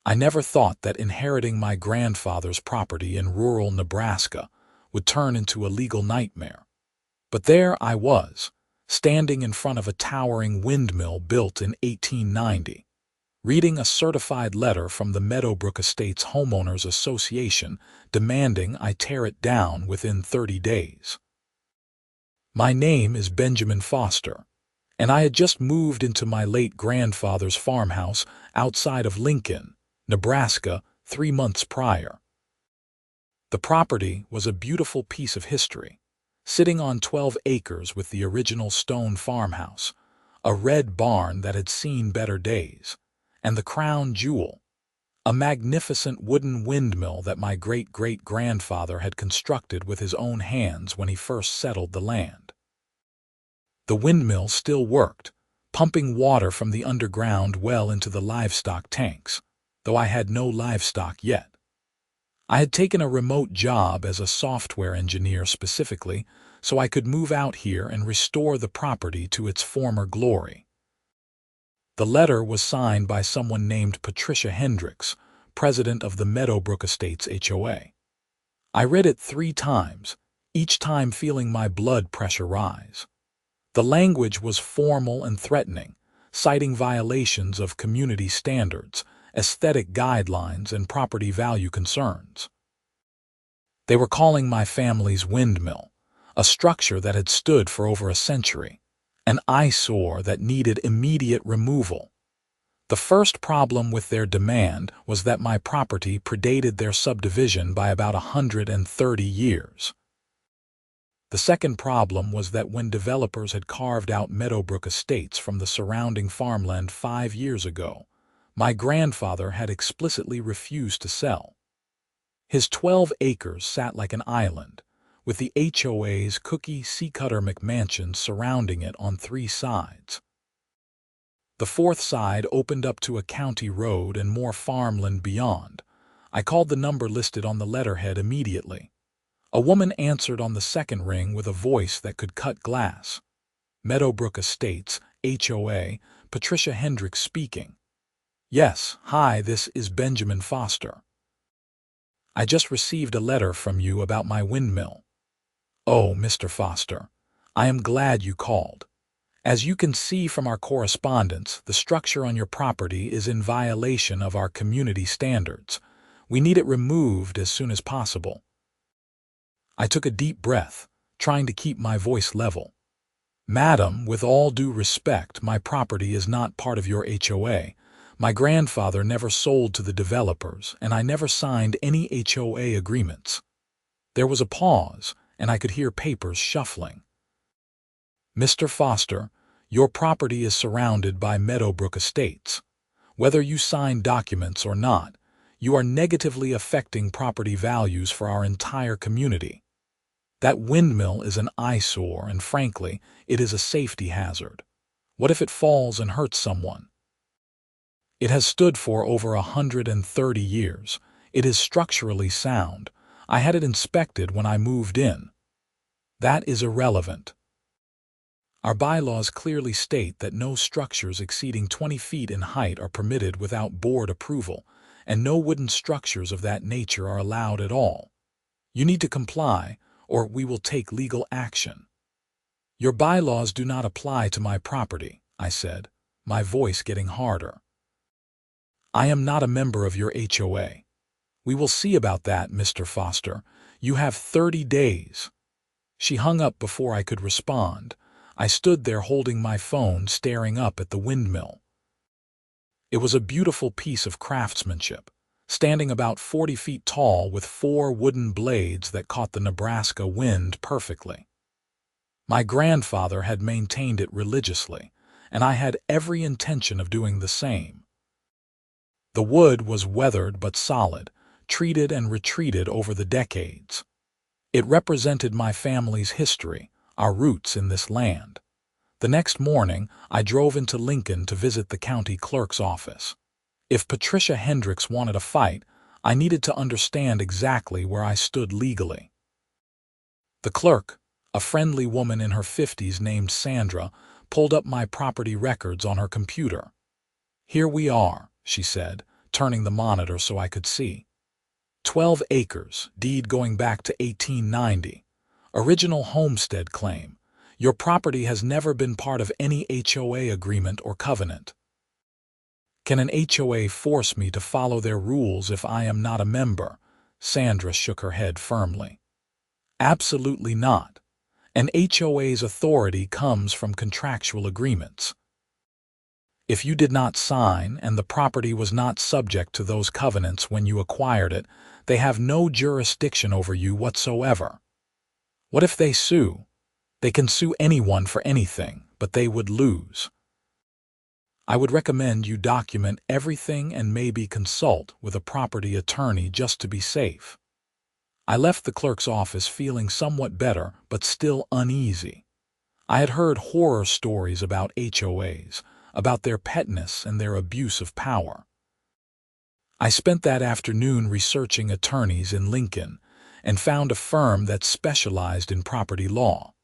I never thought that inheriting my grandfather's property in rural Nebraska would turn into a legal nightmare. But there I was, standing in front of a towering windmill built in 1890, reading a certified letter from the Meadowbrook Estates Homeowners Association demanding I tear it down within 30 days. My name is Benjamin Foster, and I had just moved into my late grandfather's farmhouse outside of Lincoln, Nebraska, 3 months prior. The property was a beautiful piece of history, sitting on 12 acres with the original stone farmhouse, a red barn that had seen better days, and the crown jewel, a magnificent wooden windmill that my great-great-grandfather had constructed with his own hands when he first settled the land. The windmill still worked, pumping water from the underground well into the livestock tanks, though I had no livestock yet. I had taken a remote job as a software engineer specifically so I could move out here and restore the property to its former glory. The letter was signed by someone named Patricia Hendricks, president of the Meadowbrook Estates HOA. I read it 3 times, each time feeling my blood pressure rise. The language was formal and threatening, citing violations of community standards, aesthetic guidelines, and property value concerns. They were calling my family's windmill, a structure that had stood for over a century, an eyesore that needed immediate removal. The first problem with their demand was that my property predated their subdivision by about 130 years. The second problem was that when developers had carved out Meadowbrook Estates from the surrounding farmland 5 years ago, my grandfather had explicitly refused to sell. His 12 acres sat like an island, with the HOA's cookie-cutter McMansions surrounding it on 3 sides. The 4th side opened up to a county road and more farmland beyond. I called the number listed on the letterhead immediately. A woman answered on the second ring with a voice that could cut glass. Meadowbrook Estates, HOA, Patricia Hendricks speaking. Yes, hi, this is Benjamin Foster. I just received a letter from you about my windmill. Oh, Mr. Foster, I am glad you called. As you can see from our correspondence, the structure on your property is in violation of our community standards. We need it removed as soon as possible. I took a deep breath, trying to keep my voice level. Madam, with all due respect, my property is not part of your HOA. My grandfather never sold to the developers, and I never signed any HOA agreements. There was a pause, and I could hear papers shuffling. Mr. Foster, your property is surrounded by Meadowbrook Estates. Whether you sign documents or not, you are negatively affecting property values for our entire community. That windmill is an eyesore, and frankly, it is a safety hazard. What if it falls and hurts someone? It has stood for over 130 years. It is structurally sound. I had it inspected when I moved in. That is irrelevant. Our bylaws clearly state that no structures exceeding 20 feet in height are permitted without board approval, and no wooden structures of that nature are allowed at all. You need to comply, or we will take legal action. Your bylaws do not apply to my property, I said, my voice getting harder. I am not a member of your HOA. We will see about that, Mr. Foster. You have 30 days. She hung up before I could respond. I stood there holding my phone, staring up at the windmill. It was a beautiful piece of craftsmanship, standing about 40 feet tall with 4 wooden blades that caught the Nebraska wind perfectly. My grandfather had maintained it religiously, and I had every intention of doing the same. The wood was weathered but solid, treated and retreated over the decades. It represented my family's history, our roots in this land. The next morning, I drove into Lincoln to visit the county clerk's office. If Patricia Hendricks wanted a fight, I needed to understand exactly where I stood legally. The clerk, a friendly woman in her 50s named Sandra, pulled up my property records on her computer. Here we are, she said, turning the monitor so I could see. 12 acres, deed going back to 1890. Original homestead claim. Your property has never been part of any HOA agreement or covenant. Can an HOA force me to follow their rules if I am not a member? Sandra shook her head firmly. Absolutely not. An HOA's authority comes from contractual agreements. If you did not sign and the property was not subject to those covenants when you acquired it, they have no jurisdiction over you whatsoever. What if they sue? They can sue anyone for anything, but they would lose. I would recommend you document everything and maybe consult with a property attorney just to be safe. I left the clerk's office feeling somewhat better, but still uneasy. I had heard horror stories about HOAs, about their petness and their abuse of power. I spent that afternoon researching attorneys in Lincoln and found a firm that specialized in property law.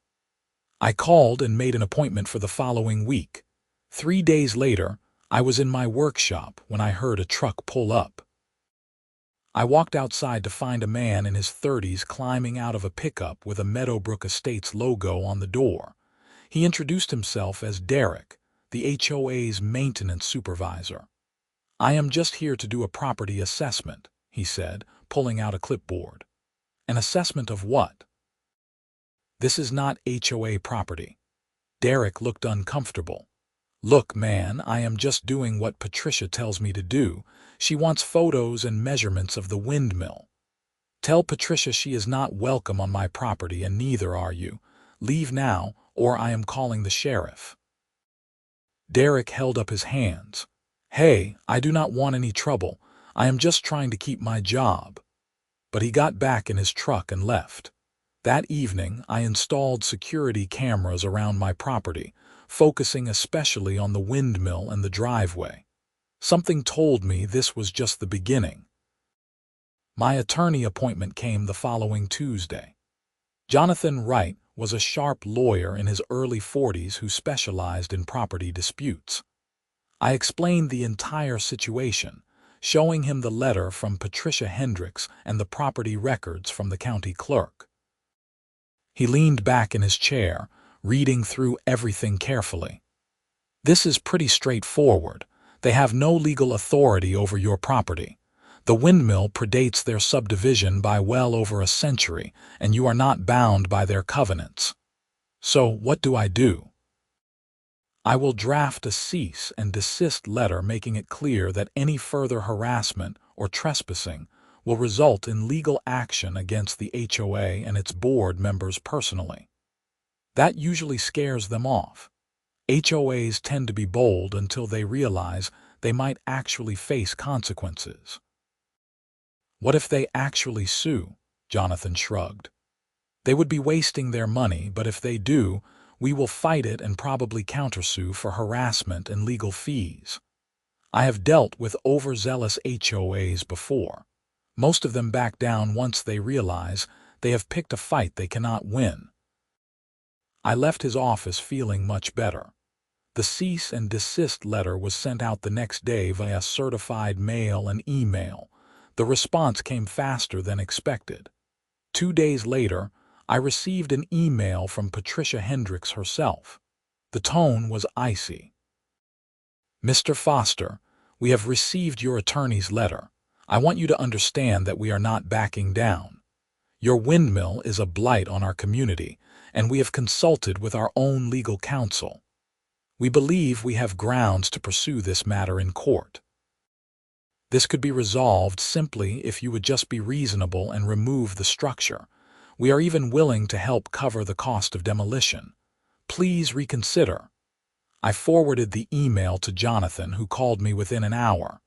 I called and made an appointment for the following week. 3 days later, I was in my workshop when I heard a truck pull up. I walked outside to find a man in his 30s climbing out of a pickup with a Meadowbrook Estates logo on the door. He introduced himself as Derek, the HOA's maintenance supervisor. I am just here to do a property assessment, he said, pulling out a clipboard. An assessment of what? This is not HOA property. Derek looked uncomfortable. Look, man, I am just doing what Patricia tells me to do. She wants photos and measurements of the windmill. Tell Patricia she is not welcome on my property and neither are you. Leave now, or I am calling the sheriff. Derek held up his hands. Hey, I do not want any trouble. I am just trying to keep my job. But he got back in his truck and left. That evening, I installed security cameras around my property, focusing especially on the windmill and the driveway. Something told me this was just the beginning. My attorney appointment came the following Tuesday. Jonathan Wright was a sharp lawyer in his early 40s who specialized in property disputes. I explained the entire situation, showing him the letter from Patricia Hendricks and the property records from the county clerk. He leaned back in his chair, reading through everything carefully. This is pretty straightforward. They have no legal authority over your property. The windmill predates their subdivision by well over a century, and you are not bound by their covenants. So what do I do? I will draft a cease and desist letter making it clear that any further harassment or trespassing will result in legal action against the HOA and its board members personally. That usually scares them off. HOAs tend to be bold until they realize they might actually face consequences. What if they actually sue? Jonathan shrugged. They would be wasting their money, but if they do, we will fight it and probably countersue for harassment and legal fees. I have dealt with overzealous HOAs before. Most of them back down once they realize they have picked a fight they cannot win. I left his office feeling much better. The cease and desist letter was sent out the next day via certified mail and email. The response came faster than expected. 2 days later, I received an email from Patricia Hendricks herself. The tone was icy. Mr. Foster, we have received your attorney's letter. I want you to understand that we are not backing down. Your windmill is a blight on our community, and we have consulted with our own legal counsel. We believe we have grounds to pursue this matter in court. This could be resolved simply if you would just be reasonable and remove the structure. We are even willing to help cover the cost of demolition. Please reconsider. I forwarded the email to Jonathan, who called me within an hour.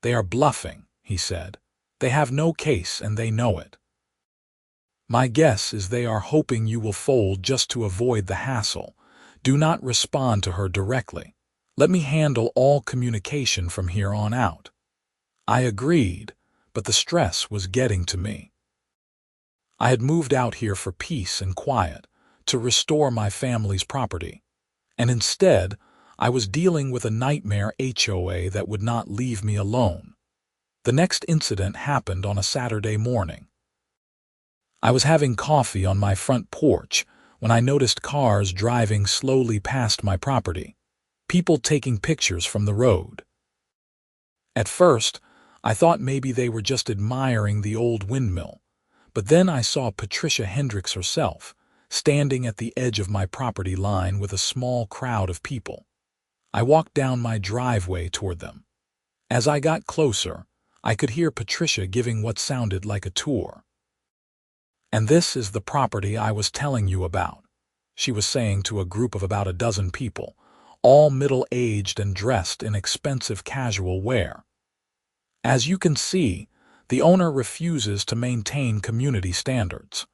They are bluffing, he said. They have no case and they know it. My guess is they are hoping you will fold just to avoid the hassle. Do not respond to her directly. Let me handle all communication from here on out. I agreed, but the stress was getting to me. I had moved out here for peace and quiet, to restore my family's property. And instead, I was dealing with a nightmare HOA that would not leave me alone. The next incident happened on a Saturday morning. I was having coffee on my front porch when I noticed cars driving slowly past my property, people taking pictures from the road. At first, I thought maybe they were just admiring the old windmill, but then I saw Patricia Hendricks herself, standing at the edge of my property line with a small crowd of people. I walked down my driveway toward them. As I got closer, I could hear Patricia giving what sounded like a tour. "And this is the property I was telling you about," she was saying to a group of about a dozen people, all middle-aged and dressed in expensive casual wear. "As you can see, the owner refuses to maintain community standards.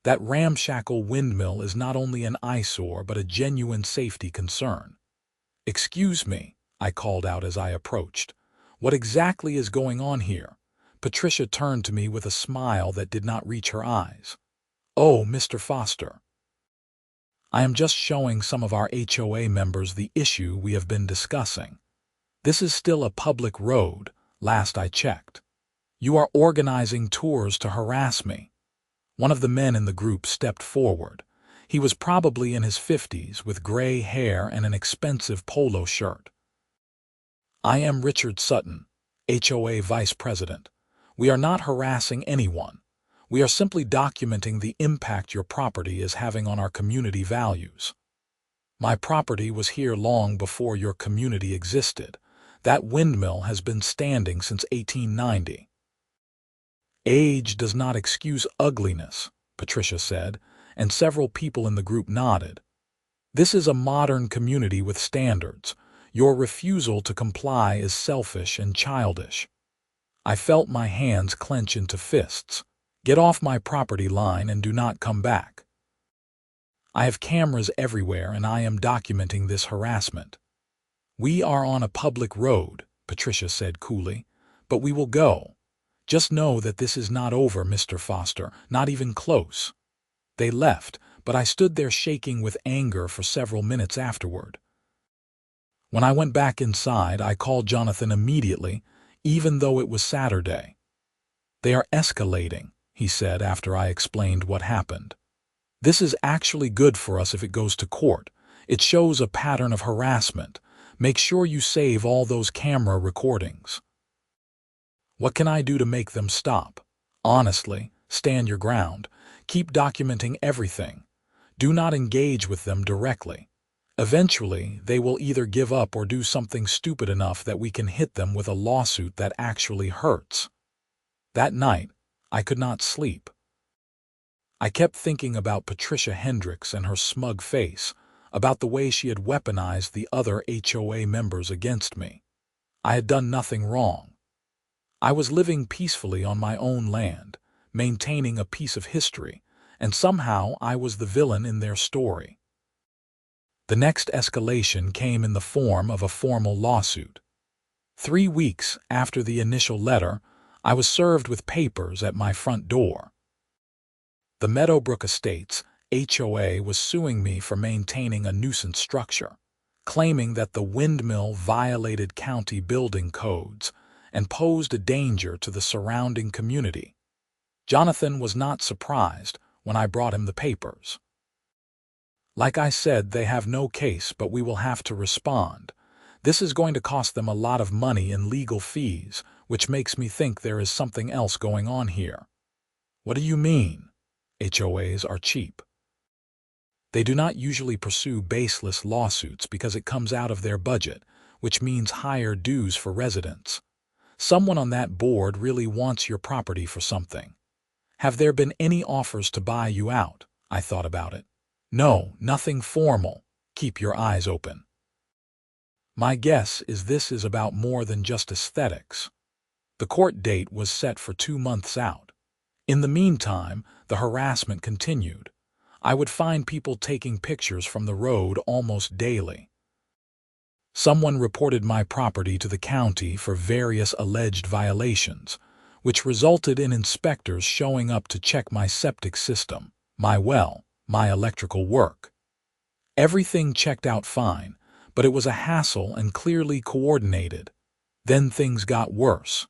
That ramshackle windmill is not only an eyesore but a genuine safety concern." "Excuse me," I called out as I approached. "What exactly is going on here?" Patricia turned to me with a smile that did not reach her eyes. "Oh, Mr. Foster, I am just showing some of our HOA members the issue we have been discussing. This is still a public road, last I checked. You are organizing tours to harass me." One of the men in the group stepped forward. He was probably in his 50s with gray hair and an expensive polo shirt. "I am Richard Sutton, HOA Vice President. We are not harassing anyone. We are simply documenting the impact your property is having on our community values. My property was here long before your community existed. That windmill has been standing since 1890. "Age does not excuse ugliness," Patricia said, and several people in the group nodded. "This is a modern community with standards. Your refusal to comply is selfish and childish." I felt my hands clench into fists. "Get off my property line and do not come back. I have cameras everywhere and I am documenting this harassment." "We are on a public road," Patricia said coolly, "but we will go. Just know that this is not over, Mr. Foster, not even close." They left, but I stood there shaking with anger for several minutes afterward. When I went back inside, I called Jonathan immediately, even though it was Saturday. "They are escalating," he said after I explained what happened. "This is actually good for us if it goes to court. It shows a pattern of harassment. Make sure you save all those camera recordings." "What can I do to make them stop?" "Honestly, stand your ground. Keep documenting everything. Do not engage with them directly. Eventually, they will either give up or do something stupid enough that we can hit them with a lawsuit that actually hurts." That night, I could not sleep. I kept thinking about Patricia Hendricks and her smug face, about the way she had weaponized the other HOA members against me. I had done nothing wrong. I was living peacefully on my own land, maintaining a piece of history, and somehow I was the villain in their story. The next escalation came in the form of a formal lawsuit. 3 weeks after the initial letter, I was served with papers at my front door. The Meadowbrook Estates HOA was suing me for maintaining a nuisance structure, claiming that the windmill violated county building codes and posed a danger to the surrounding community. Jonathan was not surprised when I brought him the papers. "Like I said, they have no case, but we will have to respond. This is going to cost them a lot of money in legal fees, which makes me think there is something else going on here." "What do you mean?" HOAs are cheap. They do not usually pursue baseless lawsuits because it comes out of their budget, which means higher dues for residents. Someone on that board really wants your property for something. "Have there been any offers to buy you out?" I thought about it. "No, nothing formal. Keep your eyes open." My guess is this is about more than just aesthetics. The court date was set for 2 months out. In the meantime, the harassment continued. I would find people taking pictures from the road almost daily. Someone reported my property to the county for various alleged violations, which resulted in inspectors showing up to check my septic system, my well, my electrical work. Everything checked out fine, but it was a hassle and clearly coordinated. Then things got worse.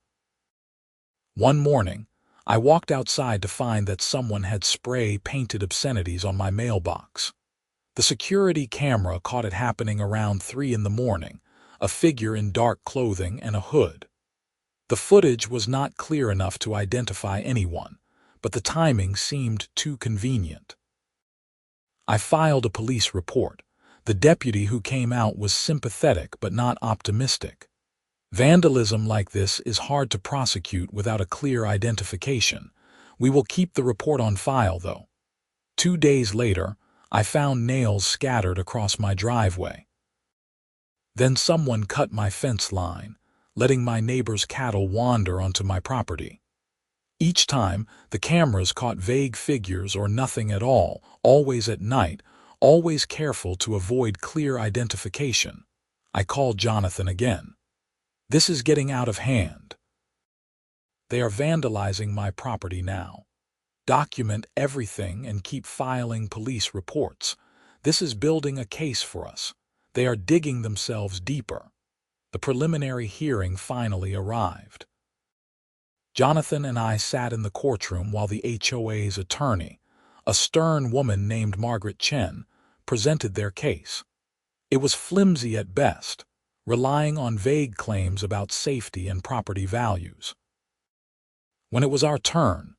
One morning, I walked outside to find that someone had spray-painted obscenities on my mailbox. The security camera caught it happening around 3 in the morning, a figure in dark clothing and a hood. The footage was not clear enough to identify anyone, but the timing seemed too convenient. I filed a police report. The deputy who came out was sympathetic but not optimistic. Vandalism like this is hard to prosecute without a clear identification. We will keep the report on file, though. 2 days later, I found nails scattered across my driveway. Then someone cut my fence line, letting my neighbor's cattle wander onto my property. Each time, the cameras caught vague figures or nothing at all, always at night, always careful to avoid clear identification. I called Jonathan again. This is getting out of hand. They are vandalizing my property now. Document everything and keep filing police reports. This is building a case for us. They are digging themselves deeper. The preliminary hearing finally arrived. Jonathan and I sat in the courtroom while the HOA's attorney, a stern woman named Margaret Chen, presented their case. It was flimsy at best, relying on vague claims about safety and property values. When it was our turn,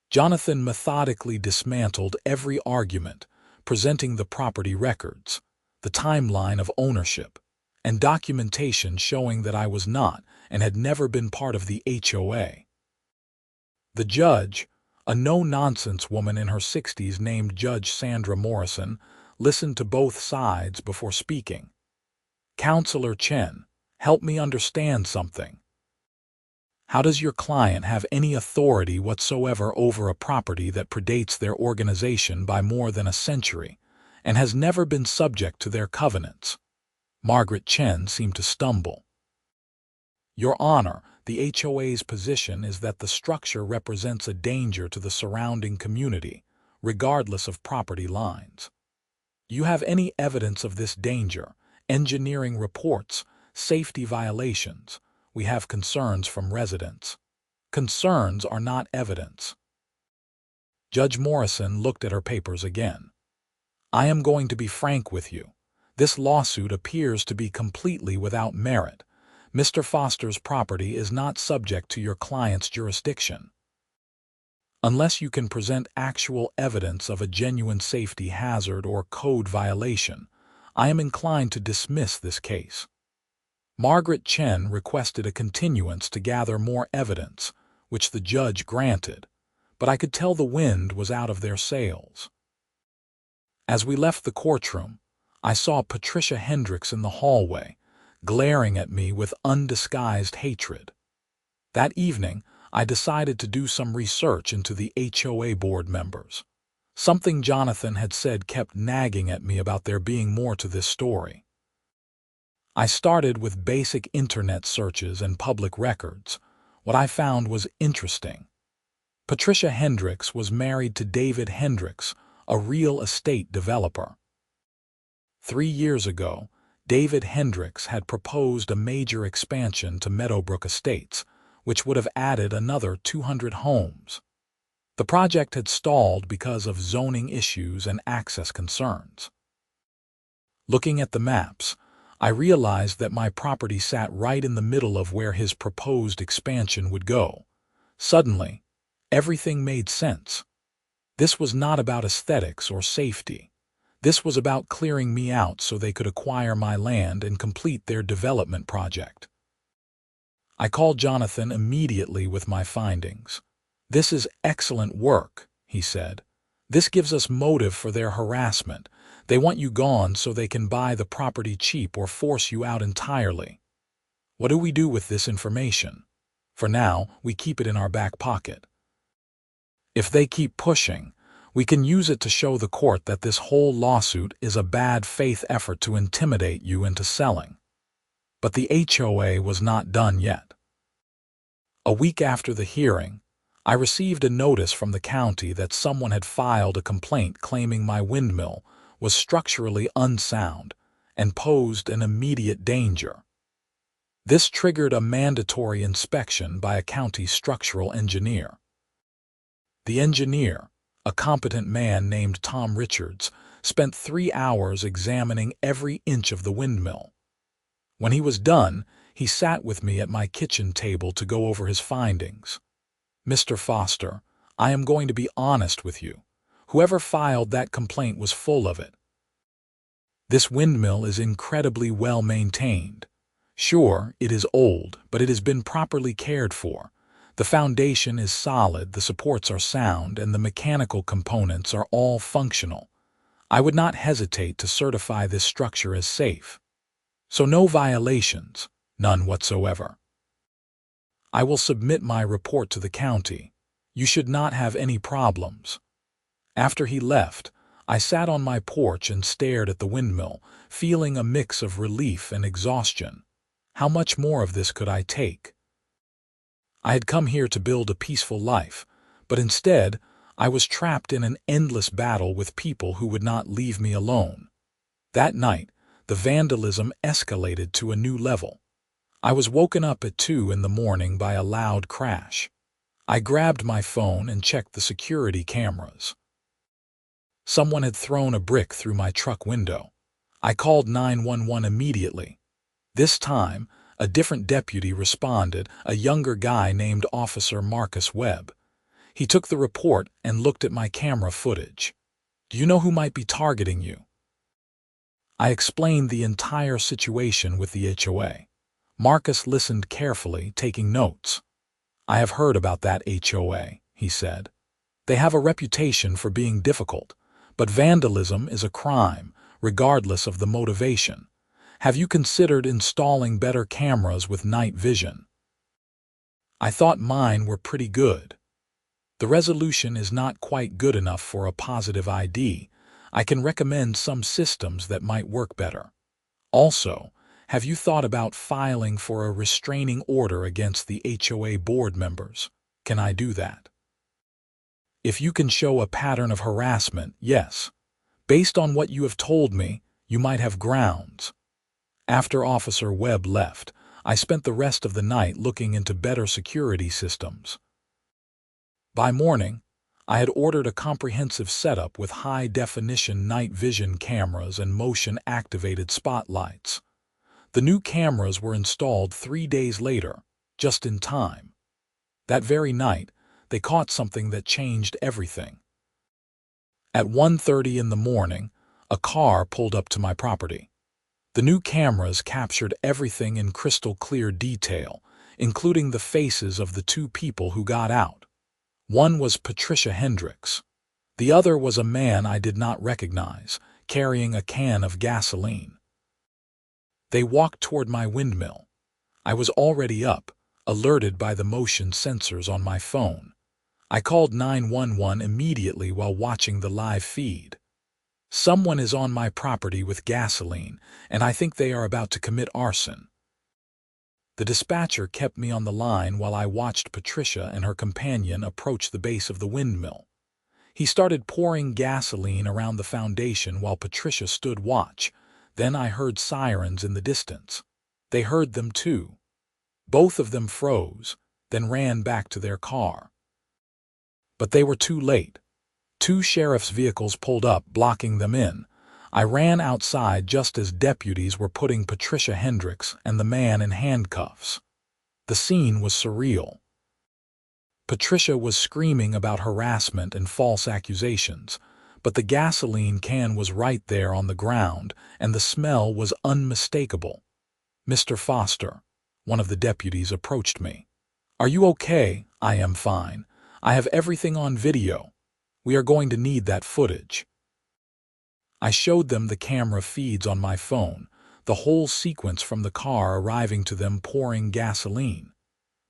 Jonathan methodically dismantled every argument, presenting the property records, the timeline of ownership, and documentation showing that I was not and had never been part of the HOA. The judge, a no-nonsense woman in her 60s named Judge Sandra Morrison, listened to both sides before speaking. "Counselor Chen, help me understand something. How does your client have any authority whatsoever over a property that predates their organization by more than a century and has never been subject to their covenants?" Margaret Chen seemed to stumble. "Your Honor, the HOA's position is that the structure represents a danger to the surrounding community, regardless of property lines. You have any evidence of this danger, engineering reports, safety violations? We have concerns from residents. Concerns are not evidence." Judge Morrison looked at her papers again. "I am going to be frank with you. This lawsuit appears to be completely without merit. Mr. Foster's property is not subject to your client's jurisdiction. Unless you can present actual evidence of a genuine safety hazard or code violation, I am inclined to dismiss this case." Margaret Chen requested a continuance to gather more evidence, which the judge granted, but I could tell the wind was out of their sails. As we left the courtroom, I saw Patricia Hendricks in the hallway, glaring at me with undisguised hatred. That evening, I decided to do some research into the HOA board members. Something Jonathan had said kept nagging at me about there being more to this story. I started with basic internet searches and public records. What I found was interesting. Patricia Hendricks was married to David Hendricks, a real estate developer. 3 years ago, David Hendricks had proposed a major expansion to Meadowbrook Estates, which would have added another 200 homes. The project had stalled because of zoning issues and access concerns. Looking at the maps, I realized that my property sat right in the middle of where his proposed expansion would go. Suddenly, everything made sense. This was not about aesthetics or safety. This was about clearing me out so they could acquire my land and complete their development project. I called Jonathan immediately with my findings. "This is excellent work," he said. "This gives us motive for their harassment. They want you gone so they can buy the property cheap or force you out entirely. What do we do with this information? For now, we keep it in our back pocket. If they keep pushing, we can use it to show the court that this whole lawsuit is a bad faith effort to intimidate you into selling." But the HOA was not done yet. A week after the hearing, I received a notice from the county that someone had filed a complaint claiming my windmill was structurally unsound and posed an immediate danger. This triggered a mandatory inspection by a county structural engineer. The engineer, a competent man named Tom Richards, spent 3 hours examining every inch of the windmill. When he was done, he sat with me at my kitchen table to go over his findings. "Mr. Foster, I am going to be honest with you. Whoever filed that complaint was full of it. This windmill is incredibly well maintained. Sure, it is old, but it has been properly cared for. The foundation is solid, the supports are sound, and the mechanical components are all functional. I would not hesitate to certify this structure as safe. So no violations, none whatsoever. I will submit my report to the county. You should not have any problems." After he left, I sat on my porch and stared at the windmill, feeling a mix of relief and exhaustion. How much more of this could I take? I had come here to build a peaceful life, but instead, I was trapped in an endless battle with people who would not leave me alone. That night, the vandalism escalated to a new level. I was woken up at 2 in the morning by a loud crash. I grabbed my phone and checked the security cameras. Someone had thrown a brick through my truck window. I called 911 immediately. This time, a different deputy responded, a younger guy named Officer Marcus Webb. He took the report and looked at my camera footage. "Do you know who might be targeting you?" I explained the entire situation with the HOA. Marcus listened carefully, taking notes. "I have heard about that HOA," he said. "They have a reputation for being difficult, but vandalism is a crime, regardless of the motivation. Have you considered installing better cameras with night vision?" I thought mine were pretty good. "The resolution is not quite good enough for a positive ID. I can recommend some systems that might work better. Also, have you thought about filing for a restraining order against the HOA board members? Can I do that?" "If you can show a pattern of harassment, yes. Based on what you have told me, you might have grounds." After Officer Webb left, I spent the rest of the night looking into better security systems. By morning, I had ordered a comprehensive setup with high-definition night vision cameras and motion-activated spotlights. The new cameras were installed 3 days later, just in time. That very night, they caught something that changed everything. At 1:30 in the morning, a car pulled up to my property. The new cameras captured everything in crystal-clear detail, including the faces of the 2 people who got out. One was Patricia Hendricks. The other was a man I did not recognize, carrying a can of gasoline. They walked toward my windmill. I was already up, alerted by the motion sensors on my phone. I called 911 immediately while watching the live feed. "Someone is on my property with gasoline, and I think they are about to commit arson." The dispatcher kept me on the line while I watched Patricia and her companion approach the base of the windmill. He started pouring gasoline around the foundation while Patricia stood watch. Then I heard sirens in the distance. They heard them too. Both of them froze, then ran back to their car. But they were too late. 2 sheriff's vehicles pulled up, blocking them in. I ran outside just as deputies were putting Patricia Hendricks and the man in handcuffs. The scene was surreal. Patricia was screaming about harassment and false accusations, but the gasoline can was right there on the ground, and the smell was unmistakable. "Mr. Foster," one of the deputies approached me. "Are you okay?" "I am fine. I have everything on video. We are going to need that footage." I showed them the camera feeds on my phone, the whole sequence from the car arriving to them pouring gasoline.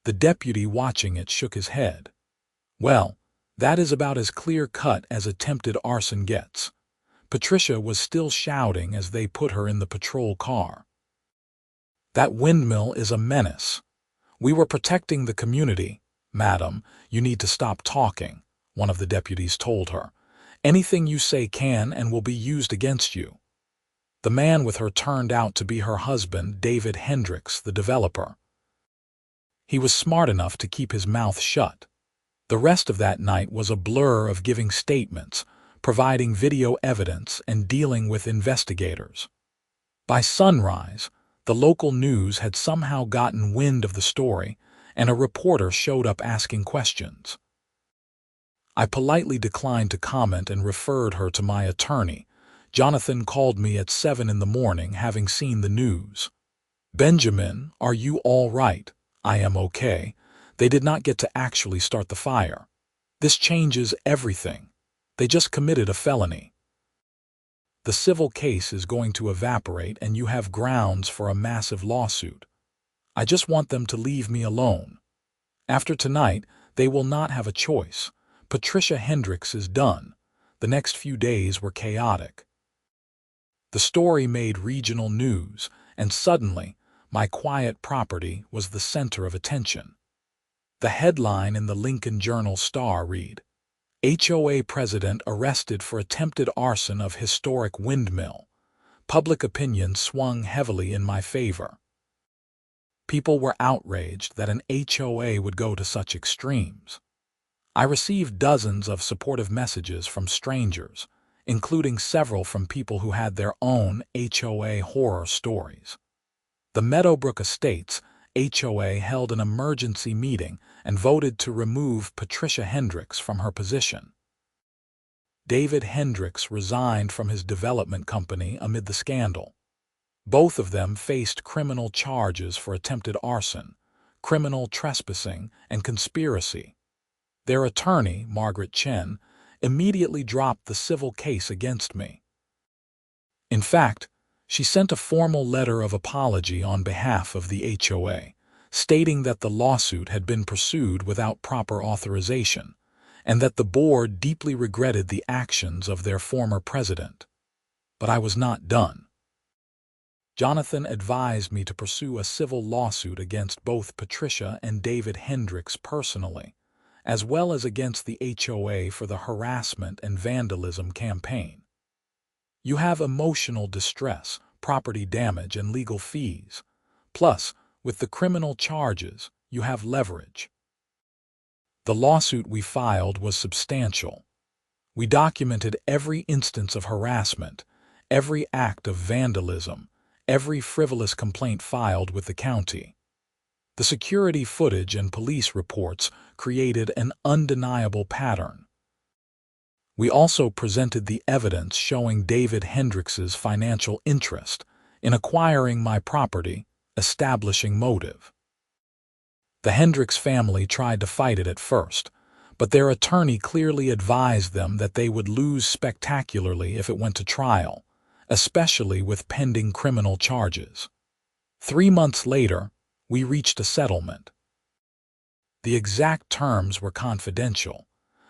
The deputy watching it shook his head. "Well, that is about as clear-cut as attempted arson gets." Patricia was still shouting as they put her in the patrol car. "That windmill is a menace. We were protecting the community." "Madam, you need to stop talking," one of the deputies told her. "Anything you say can and will be used against you." The man with her turned out to be her husband, David Hendricks, the developer. He was smart enough to keep his mouth shut. The rest of that night was a blur of giving statements, providing video evidence, and dealing with investigators. By sunrise, the local news had somehow gotten wind of the story, and a reporter showed up asking questions. I politely declined to comment and referred her to my attorney. Jonathan called me at 7 in the morning, having seen the news. "Benjamin, are you all right?" "I am okay. They did not get to actually start the fire. This changes everything. They just committed a felony. The civil case is going to evaporate and you have grounds for a massive lawsuit. I just want them to leave me alone. After tonight, they will not have a choice. Patricia Hendricks is done." The next few days were chaotic. The story made regional news, and suddenly, my quiet property was the center of attention. The headline in the Lincoln Journal-Star read, "HOA President Arrested for Attempted Arson of Historic Windmill." Public opinion swung heavily in my favor. People were outraged that an HOA would go to such extremes. I received dozens of supportive messages from strangers, including several from people who had their own HOA horror stories. The Meadowbrook Estates HOA held an emergency meeting and voted to remove Patricia Hendricks from her position. David Hendricks resigned from his development company amid the scandal. Both of them faced criminal charges for attempted arson, criminal trespassing, and conspiracy. Their attorney, Margaret Chen, immediately dropped the civil case against me. In fact, she sent a formal letter of apology on behalf of the HOA, stating that the lawsuit had been pursued without proper authorization, and that the board deeply regretted the actions of their former president. But I was not done. Jonathan advised me to pursue a civil lawsuit against both Patricia and David Hendricks personally, as well as against the HOA for the harassment and vandalism campaign. You have emotional distress, property damage, and legal fees. Plus, with the criminal charges, you have leverage. The lawsuit we filed was substantial. We documented every instance of harassment, every act of vandalism, every frivolous complaint filed with the county. The security footage and police reports created an undeniable pattern. We also presented the evidence showing David Hendricks's financial interest in acquiring my property, establishing motive. The Hendricks family tried to fight it at first, but their attorney clearly advised them that they would lose spectacularly if it went to trial, especially with pending criminal charges. 3 months later, we reached a settlement. The exact terms were confidential,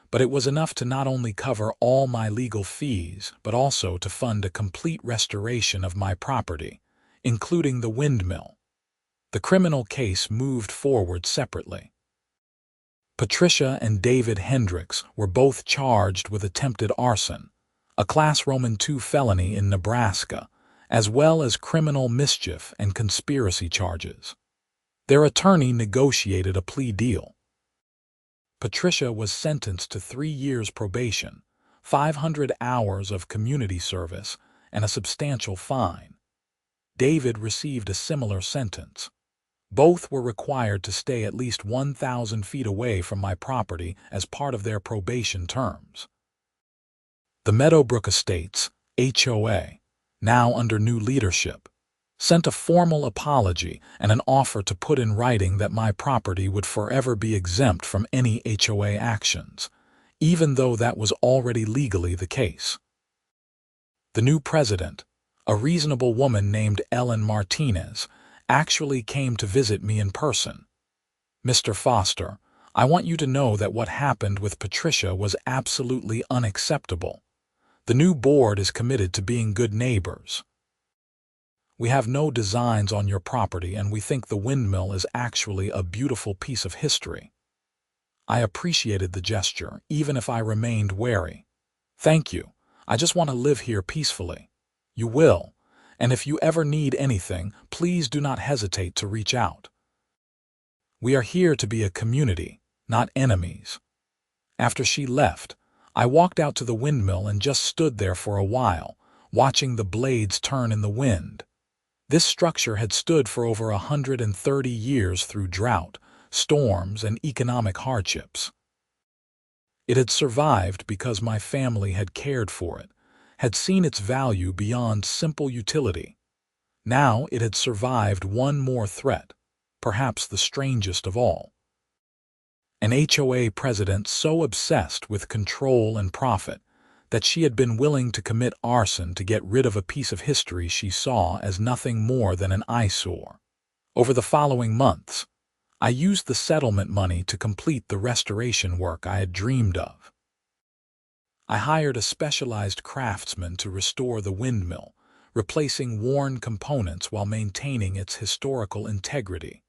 but it was enough to not only cover all my legal fees, but also to fund a complete restoration of my property, including the windmill. The criminal case moved forward separately. Patricia and David Hendricks were both charged with attempted arson, a Class Roman II felony in Nebraska, as well as criminal mischief and conspiracy charges. Their attorney negotiated a plea deal. Patricia was sentenced to 3 years probation, 500 hours of community service, and a substantial fine. David received a similar sentence. Both were required to stay at least 1,000 feet away from my property as part of their probation terms. The Meadowbrook Estates HOA, now under new leadership, sent a formal apology and an offer to put in writing that my property would forever be exempt from any HOA actions, even though that was already legally the case. The new president, a reasonable woman named Ellen Martinez, actually came to visit me in person. "Mr. Foster, I want you to know that what happened with Patricia was absolutely unacceptable. The new board is committed to being good neighbors. We have no designs on your property and we think the windmill is actually a beautiful piece of history." I appreciated the gesture, even if I remained wary. "Thank you. I just want to live here peacefully." "You will, And if you ever need anything, please do not hesitate to reach out. We are here to be a community, not enemies." After she left, I walked out to the windmill and just stood there for a while, watching the blades turn in the wind. This structure had stood for over 130 years through drought, storms, and economic hardships. It had survived because my family had cared for it, had seen its value beyond simple utility. Now it had survived one more threat, perhaps the strangest of all. An HOA president so obsessed with control and profit that she had been willing to commit arson to get rid of a piece of history she saw as nothing more than an eyesore. Over the following months, I used the settlement money to complete the restoration work I had dreamed of. I hired a specialized craftsman to restore the windmill, replacing worn components while maintaining its historical integrity.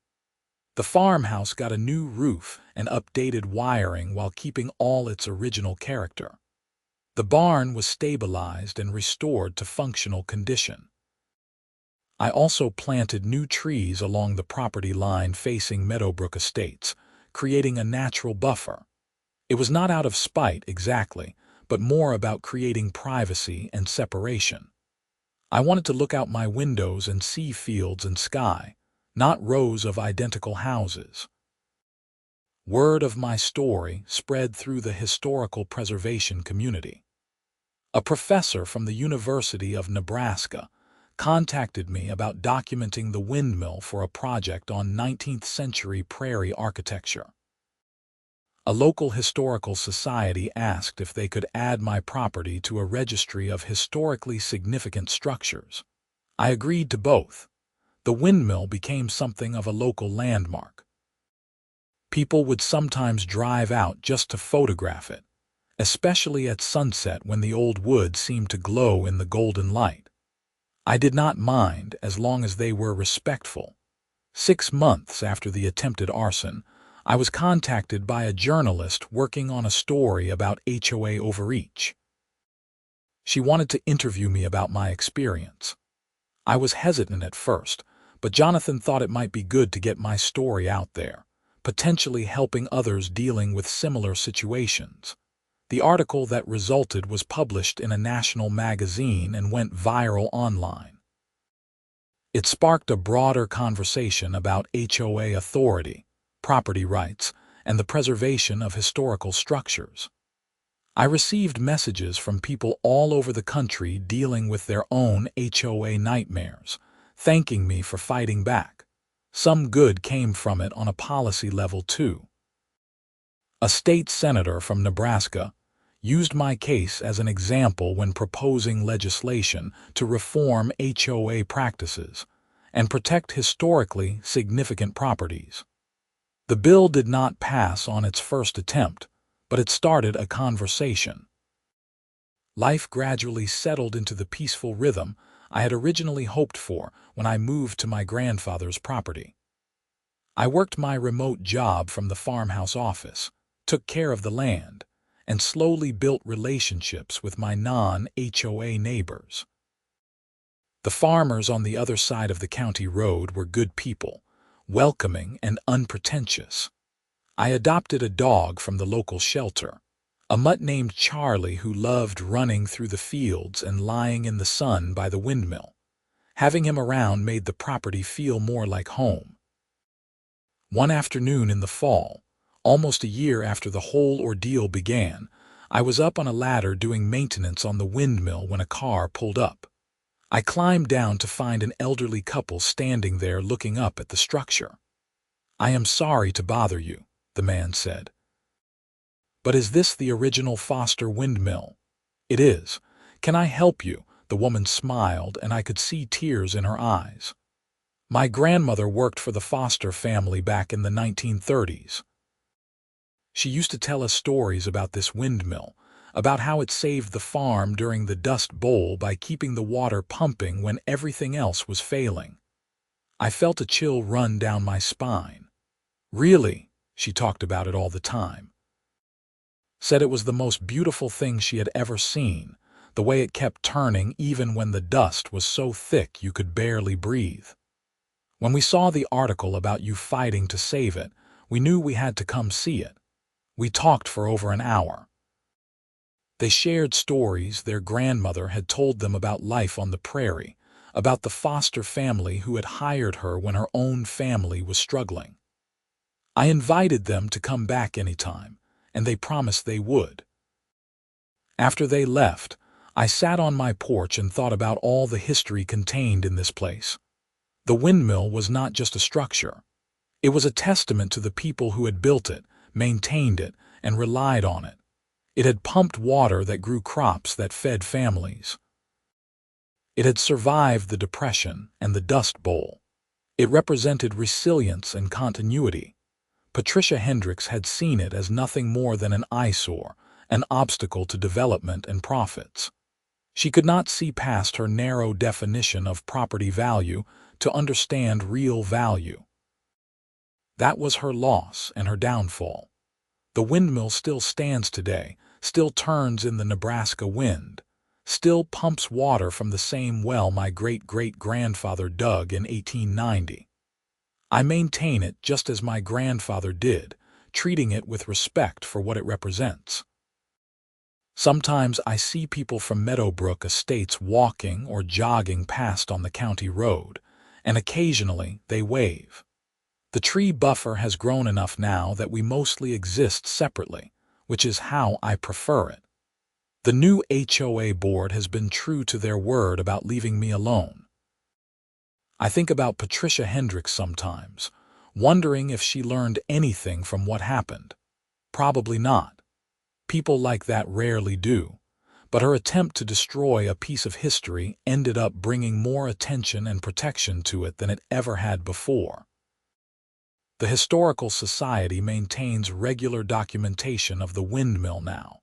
The farmhouse got a new roof and updated wiring while keeping all its original character. The barn was stabilized and restored to functional condition. I also planted new trees along the property line facing Meadowbrook Estates, creating a natural buffer. It was not out of spite exactly, but more about creating privacy and separation. I wanted to look out my windows and see fields and sky, not rows of identical houses. Word of my story spread through the historical preservation community. A professor from the University of Nebraska contacted me about documenting the windmill for a project on 19th-century prairie architecture. A local historical society asked if they could add my property to a registry of historically significant structures. I agreed to both. The windmill became something of a local landmark. People would sometimes drive out just to photograph it, especially at sunset when the old wood seemed to glow in the golden light. I did not mind as long as they were respectful. 6 months after the attempted arson, I was contacted by a journalist working on a story about HOA overreach. She wanted to interview me about my experience. I was hesitant at first, but Jonathan thought it might be good to get my story out there, potentially helping others dealing with similar situations. The article that resulted was published in a national magazine and went viral online. It sparked a broader conversation about HOA authority, property rights, and the preservation of historical structures. I received messages from people all over the country dealing with their own HOA nightmares, thanking me for fighting back. Some good came from it on a policy level too. A state senator from Nebraska used my case as an example when proposing legislation to reform HOA practices and protect historically significant properties. The bill did not pass on its first attempt, but it started a conversation. Life gradually settled into the peaceful rhythm I had originally hoped for when I moved to my grandfather's property. I worked my remote job from the farmhouse office, took care of the land, and slowly built relationships with my non-HOA neighbors. The farmers on the other side of the county road were good people, welcoming and unpretentious. I adopted a dog from the local shelter, a mutt named Charlie who loved running through the fields and lying in the sun by the windmill. Having him around made the property feel more like home. One afternoon in the fall, almost a year after the whole ordeal began, I was up on a ladder doing maintenance on the windmill when a car pulled up. I climbed down to find an elderly couple standing there looking up at the structure. "I am sorry to bother you," the man said. "But is this the original Foster windmill?" "It is. Can I help you?" The woman smiled, and I could see tears in her eyes. "My grandmother worked for the Foster family back in the 1930s. She used to tell us stories about this windmill, about how it saved the farm during the Dust Bowl by keeping the water pumping when everything else was failing." I felt a chill run down my spine. "Really?" She talked about it all the time. Said it was the most beautiful thing she had ever seen, the way it kept turning even when the dust was so thick you could barely breathe. When we saw the article about you fighting to save it, we knew we had to come see it. We talked for over an hour. They shared stories their grandmother had told them about life on the prairie, about the foster family who had hired her when her own family was struggling. I invited them to come back anytime, and they promised they would. After they left, I sat on my porch and thought about all the history contained in this place. The windmill was not just a structure. It was a testament to the people who had built it, maintained it, and relied on it. It had pumped water that grew crops that fed families. It had survived the Depression and the Dust Bowl. It represented resilience and continuity. Patricia Hendricks had seen it as nothing more than an eyesore, an obstacle to development and profits. She could not see past her narrow definition of property value to understand real value. That was her loss and her downfall. The windmill still stands today, still turns in the Nebraska wind, still pumps water from the same well my great-great-grandfather dug in 1890. I maintain it just as my grandfather did, treating it with respect for what it represents. Sometimes I see people from Meadowbrook Estates walking or jogging past on the county road, and occasionally they wave. The tree buffer has grown enough now that we mostly exist separately, which is how I prefer it. The new HOA board has been true to their word about leaving me alone. I think about Patricia Hendricks sometimes, wondering if she learned anything from what happened. Probably not. People like that rarely do, but her attempt to destroy a piece of history ended up bringing more attention and protection to it than it ever had before. The Historical Society maintains regular documentation of the windmill now.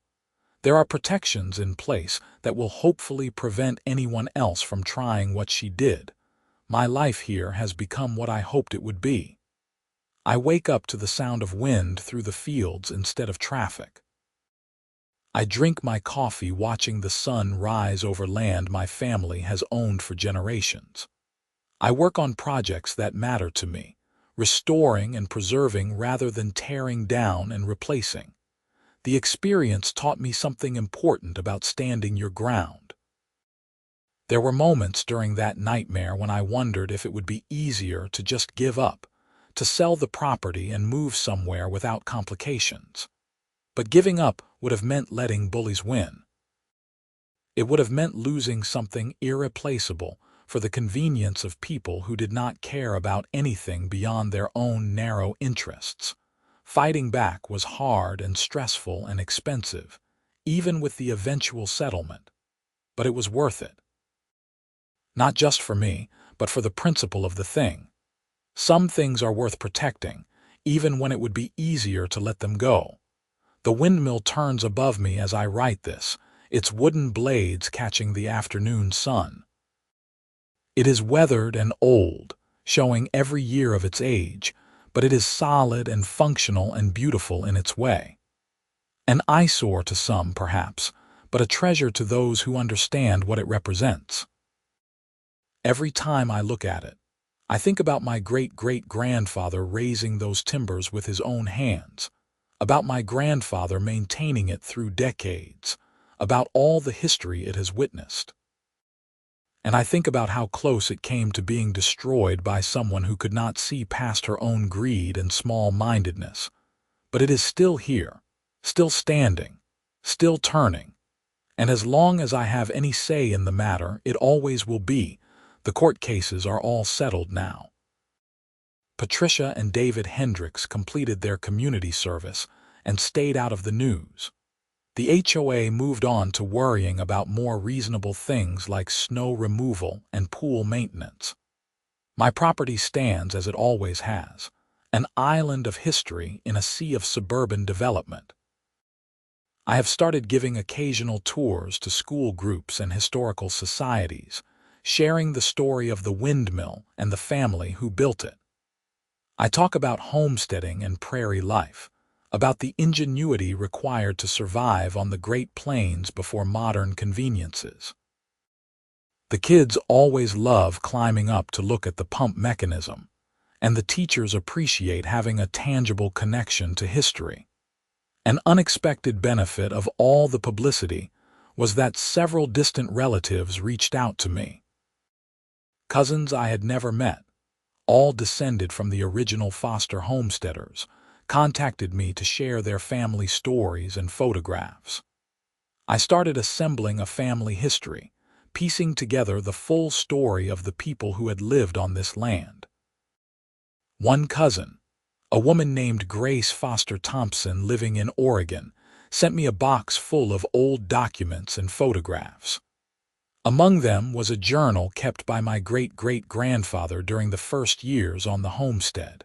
There are protections in place that will hopefully prevent anyone else from trying what she did. My life here has become what I hoped it would be. I wake up to the sound of wind through the fields instead of traffic. I drink my coffee watching the sun rise over land my family has owned for generations. I work on projects that matter to me, restoring and preserving rather than tearing down and replacing. The experience taught me something important about standing your ground. There were moments during that nightmare when I wondered if it would be easier to just give up, to sell the property and move somewhere without complications. But giving up would have meant letting bullies win. It would have meant losing something irreplaceable for the convenience of people who did not care about anything beyond their own narrow interests. Fighting back was hard and stressful and expensive, even with the eventual settlement. But it was worth it. Not just for me, but for the principle of the thing. Some things are worth protecting, even when it would be easier to let them go. The windmill turns above me as I write this, its wooden blades catching the afternoon sun. It is weathered and old, showing every year of its age, but it is solid and functional and beautiful in its way. An eyesore to some, perhaps, but a treasure to those who understand what it represents. Every time I look at it, I think about my great-great-grandfather raising those timbers with his own hands, about my grandfather maintaining it through decades, about all the history it has witnessed. And I think about how close it came to being destroyed by someone who could not see past her own greed and small-mindedness. But it is still here, still standing, still turning. And as long as I have any say in the matter, it always will be. The court cases are all settled now. Patricia and David Hendricks completed their community service and stayed out of the news. The HOA moved on to worrying about more reasonable things like snow removal and pool maintenance. My property stands as it always has, an island of history in a sea of suburban development. I have started giving occasional tours to school groups and historical societies, sharing the story of the windmill and the family who built it. I talk about homesteading and prairie life, about the ingenuity required to survive on the Great Plains before modern conveniences. The kids always love climbing up to look at the pump mechanism, and the teachers appreciate having a tangible connection to history. An unexpected benefit of all the publicity was that several distant relatives reached out to me. Cousins I had never met, all descended from the original Foster homesteaders, contacted me to share their family stories and photographs. I started assembling a family history, piecing together the full story of the people who had lived on this land. One cousin, a woman named Grace Foster Thompson living in Oregon, sent me a box full of old documents and photographs. Among them was a journal kept by my great-great-grandfather during the first years on the homestead.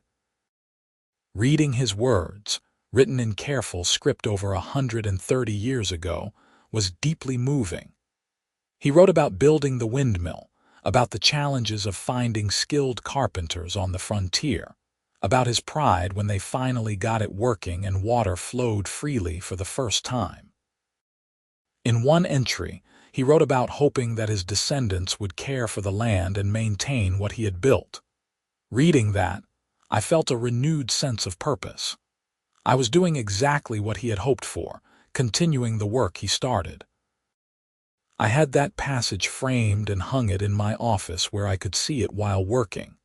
Reading his words, written in careful script over 130 years ago, was deeply moving. He wrote about building the windmill, about the challenges of finding skilled carpenters on the frontier, about his pride when they finally got it working and water flowed freely for the first time. In one entry, he wrote about hoping that his descendants would care for the land and maintain what he had built. Reading that, I felt a renewed sense of purpose. I was doing exactly what he had hoped for, continuing the work he started. I had that passage framed and hung it in my office where I could see it while working.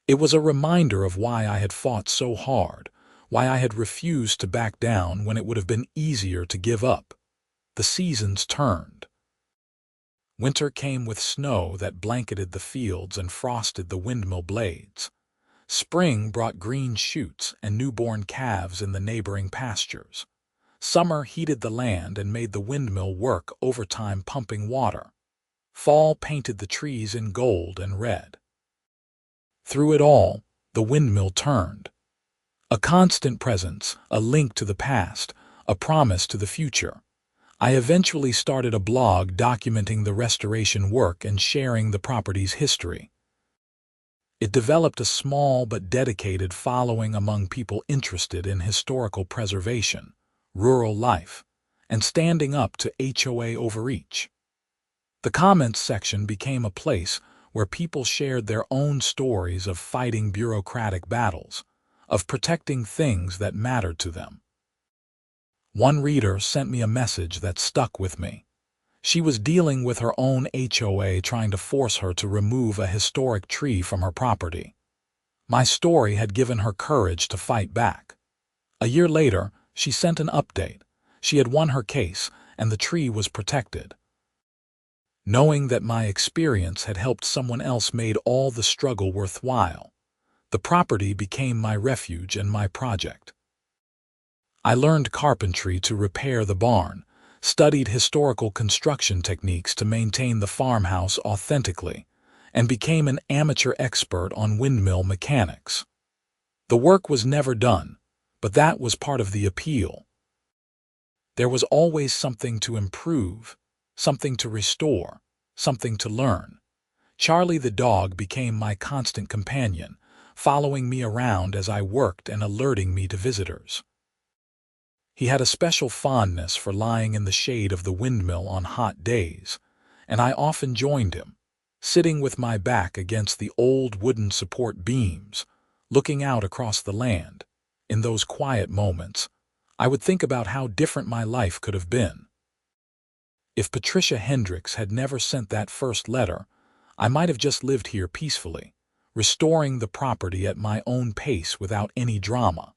It was a reminder of why I had fought so hard, why I had refused to back down when it would have been easier to give up. The seasons turned. Winter came with snow that blanketed the fields and frosted the windmill blades. Spring brought green shoots and newborn calves in the neighboring pastures. Summer heated the land and made the windmill work overtime pumping water. Fall painted the trees in gold and red. Through it all, the windmill turned. A constant presence, a link to the past, a promise to the future. I eventually started a blog documenting the restoration work and sharing the property's history. It developed a small but dedicated following among people interested in historical preservation, rural life, and standing up to HOA overreach. The comments section became a place where people shared their own stories of fighting bureaucratic battles, of protecting things that mattered to them. One reader sent me a message that stuck with me. She was dealing with her own HOA trying to force her to remove a historic tree from her property. My story had given her courage to fight back. A year later, she sent an update. She had won her case, and the tree was protected. Knowing that my experience had helped someone else made all the struggle worthwhile. The property became my refuge and my project. I learned carpentry to repair the barn, studied historical construction techniques to maintain the farmhouse authentically, and became an amateur expert on windmill mechanics. The work was never done, but that was part of the appeal. There was always something to improve, something to restore, something to learn. Charlie the dog became my constant companion, following me around as I worked and alerting me to visitors. He had a special fondness for lying in the shade of the windmill on hot days, and I often joined him, sitting with my back against the old wooden support beams, looking out across the land. In those quiet moments, I would think about how different my life could have been. If Patricia Hendricks had never sent that first letter, I might have just lived here peacefully, restoring the property at my own pace without any drama.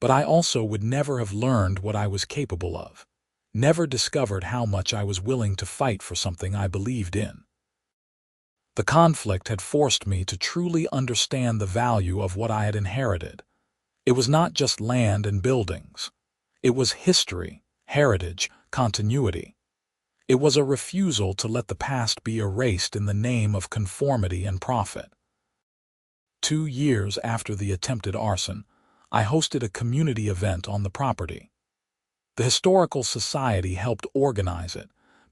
But I also would never have learned what I was capable of, never discovered how much I was willing to fight for something I believed in. The conflict had forced me to truly understand the value of what I had inherited. It was not just land and buildings. It was history, heritage, continuity. It was a refusal to let the past be erased in the name of conformity and profit. 2 years after the attempted arson, I hosted a community event on the property. The Historical Society helped organize it,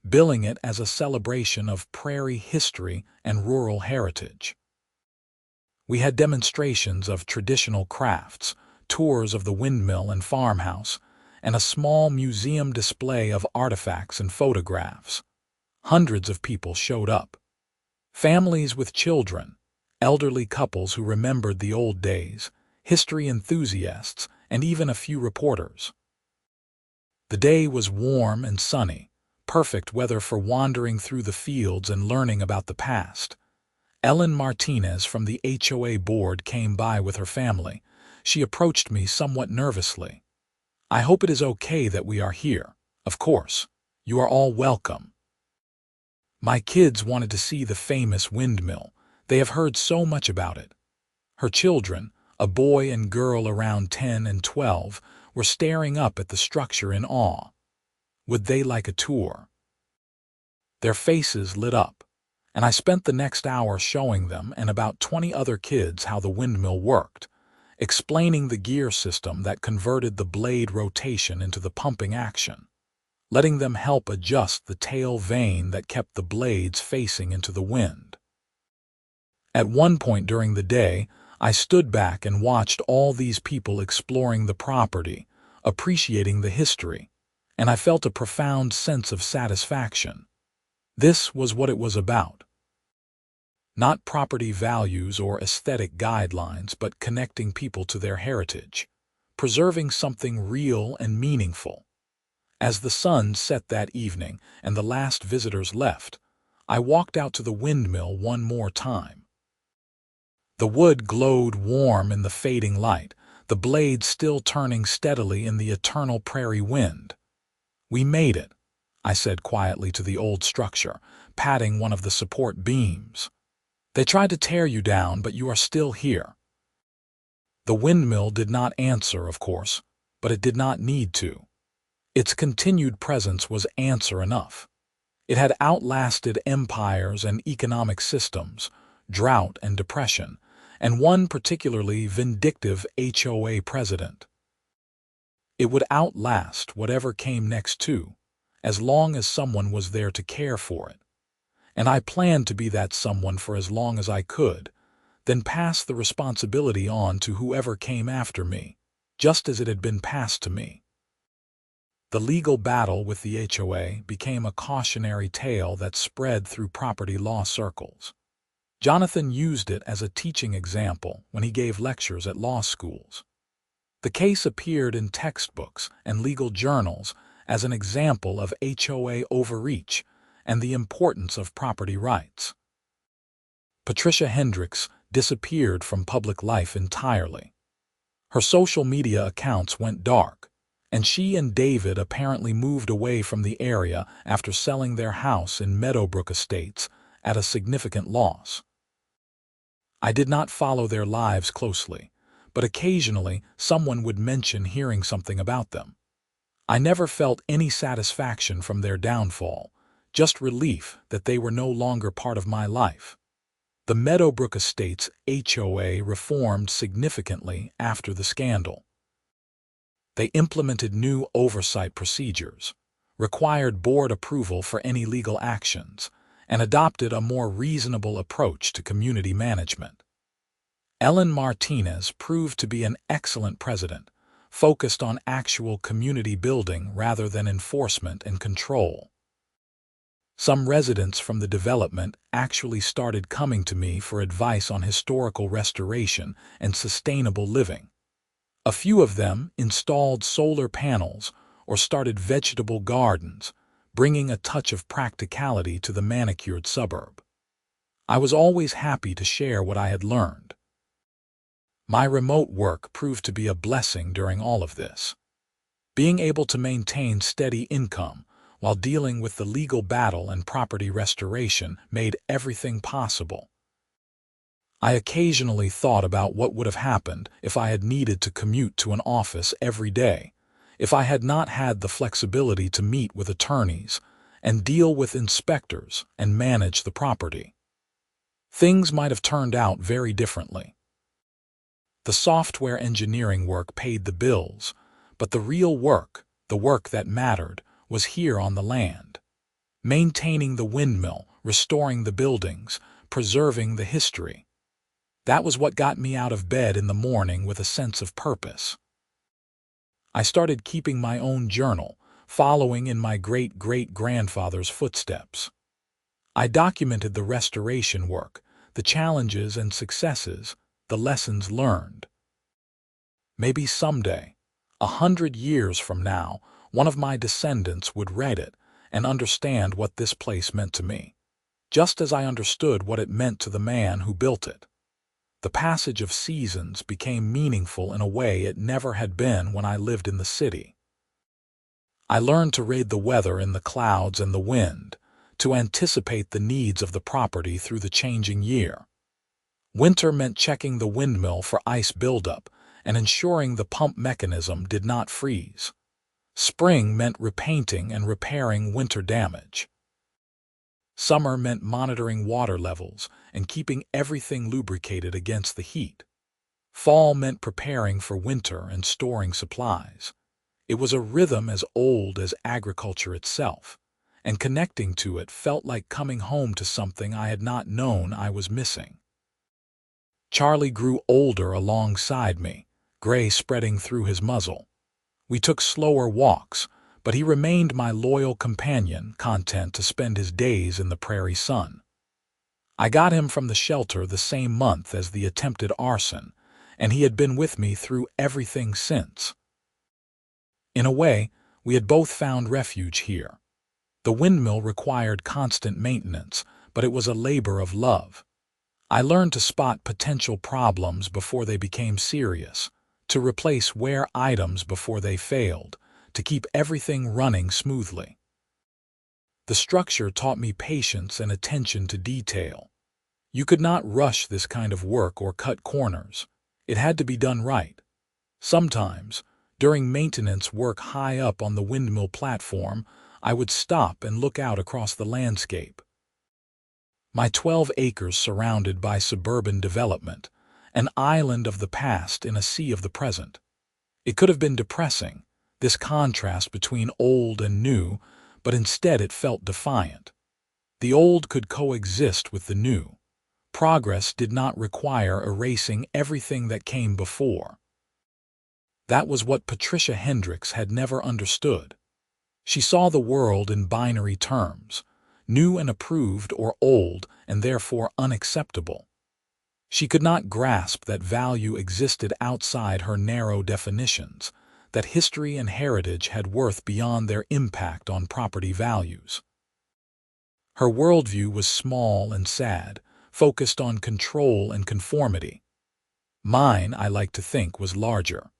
billing it as a celebration of prairie history and rural heritage. We had demonstrations of traditional crafts, tours of the windmill and farmhouse, and a small museum display of artifacts and photographs. Hundreds of people showed up. Families with children, elderly couples who remembered the old days, history enthusiasts, and even a few reporters. The day was warm and sunny, perfect weather for wandering through the fields and learning about the past. Ellen Martinez from the HOA board came by with her family. She approached me somewhat nervously. "I hope it is okay that we are here. Of course, you are all welcome. My kids wanted to see the famous windmill. They have heard so much about it." Her children, a boy and girl around 10 and 12, were staring up at the structure in awe. Would they like a tour? Their faces lit up, and I spent the next hour showing them and about 20 other kids how the windmill worked, explaining the gear system that converted the blade rotation into the pumping action, letting them help adjust the tail vane that kept the blades facing into the wind. At one point during the day, I stood back and watched all these people exploring the property, appreciating the history, and I felt a profound sense of satisfaction. This was what it was about. Not property values or aesthetic guidelines, but connecting people to their heritage, preserving something real and meaningful. As the sun set that evening and the last visitors left, I walked out to the windmill one more time. The wood glowed warm in the fading light, the blades still turning steadily in the eternal prairie wind. "We made it," I said quietly to the old structure, patting one of the support beams. "They tried to tear you down, but you are still here." The windmill did not answer, of course, but it did not need to. Its continued presence was answer enough. It had outlasted empires and economic systems, drought and depression, and one particularly vindictive HOA president. It would outlast whatever came next too, as long as someone was there to care for it. And I planned to be that someone for as long as I could, then pass the responsibility on to whoever came after me, just as it had been passed to me. The legal battle with the HOA became a cautionary tale that spread through property law circles. Jonathan used it as a teaching example when he gave lectures at law schools. The case appeared in textbooks and legal journals as an example of HOA overreach and the importance of property rights. Patricia Hendricks disappeared from public life entirely. Her social media accounts went dark, and she and David apparently moved away from the area after selling their house in Meadowbrook Estates at a significant loss. I did not follow their lives closely, but occasionally someone would mention hearing something about them. I never felt any satisfaction from their downfall, just relief that they were no longer part of my life. The Meadowbrook Estates HOA reformed significantly after the scandal. They implemented new oversight procedures, required board approval for any legal actions, and adopted a more reasonable approach to community management. Ellen Martinez proved to be an excellent president, focused on actual community building rather than enforcement and control. Some residents from the development actually started coming to me for advice on historical restoration and sustainable living. A few of them installed solar panels or started vegetable gardens, bringing a touch of practicality to the manicured suburb. I was always happy to share what I had learned. My remote work proved to be a blessing during all of this. Being able to maintain steady income while dealing with the legal battle and property restoration made everything possible. I occasionally thought about what would have happened if I had needed to commute to an office every day, if I had not had the flexibility to meet with attorneys and deal with inspectors and manage the property. Things might have turned out very differently. The software engineering work paid the bills, but the real work, the work that mattered, was here on the land. Maintaining the windmill, restoring the buildings, preserving the history. That was what got me out of bed in the morning with a sense of purpose. I started keeping my own journal, following in my great-great-grandfather's footsteps. I documented the restoration work, the challenges and successes, the lessons learned. Maybe someday, 100 years from now, one of my descendants would read it and understand what this place meant to me, just as I understood what it meant to the man who built it. The passage of seasons became meaningful in a way it never had been when I lived in the city. I learned to read the weather in the clouds and the wind, to anticipate the needs of the property through the changing year. Winter meant checking the windmill for ice buildup and ensuring the pump mechanism did not freeze. Spring meant repainting and repairing winter damage. Summer meant monitoring water levels and keeping everything lubricated against the heat. Fall meant preparing for winter and storing supplies. It was a rhythm as old as agriculture itself, and connecting to it felt like coming home to something I had not known I was missing. Charlie grew older alongside me, gray spreading through his muzzle. We took slower walks, but he remained my loyal companion, content to spend his days in the prairie sun. I got him from the shelter the same month as the attempted arson, and he had been with me through everything since. In a way, we had both found refuge here. The windmill required constant maintenance, but it was a labor of love. I learned to spot potential problems before they became serious, to replace wear items before they failed, to keep everything running smoothly. The structure taught me patience and attention to detail. You could not rush this kind of work or cut corners. It had to be done right. Sometimes, during maintenance work high up on the windmill platform, I would stop and look out across the landscape. My 12 acres surrounded by suburban development, an island of the past in a sea of the present. It could have been depressing, this contrast between old and new, but instead it felt defiant. The old could coexist with the new. Progress did not require erasing everything that came before. That was what Patricia Hendricks had never understood. She saw the world in binary terms, new and approved or old and therefore unacceptable. She could not grasp that value existed outside her narrow definitions, that history and heritage had worth beyond their impact on property values. Her worldview was small and sad, focused on control and conformity. Mine, I like to think, was larger.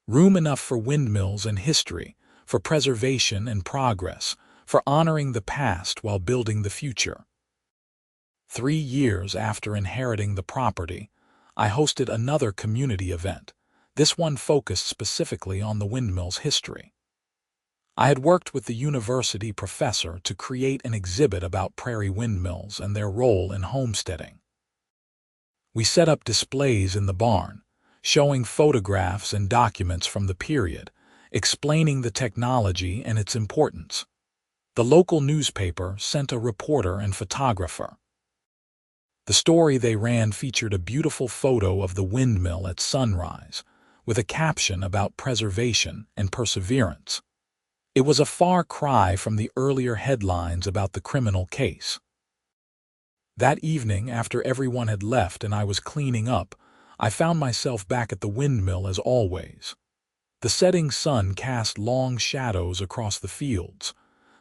Room enough for windmills and history, for preservation and progress, for honoring the past while building the future. 3 years after inheriting the property, I hosted another community event, this one focused specifically on the windmill's history. I had worked with the university professor to create an exhibit about prairie windmills and their role in homesteading. We set up displays in the barn, showing photographs and documents from the period, explaining the technology and its importance. The local newspaper sent a reporter and photographer. The story they ran featured a beautiful photo of the windmill at sunrise, with a caption about preservation and perseverance. It was a far cry from the earlier headlines about the criminal case. That evening, after everyone had left and I was cleaning up, I found myself back at the windmill as always. The setting sun cast long shadows across the fields.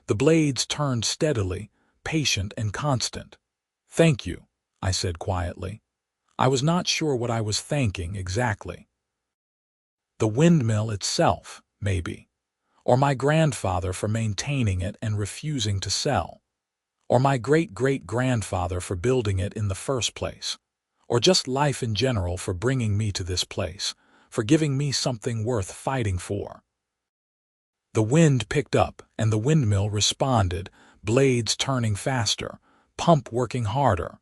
The blades turned steadily, patient and constant. "Thank you," I said quietly. I was not sure what I was thanking exactly. The windmill itself, maybe. Or my grandfather for maintaining it and refusing to sell. Or my great-great-grandfather for building it in the first place. Or just life in general for bringing me to this place, for giving me something worth fighting for. The wind picked up and the windmill responded, blades turning faster, pump working harder.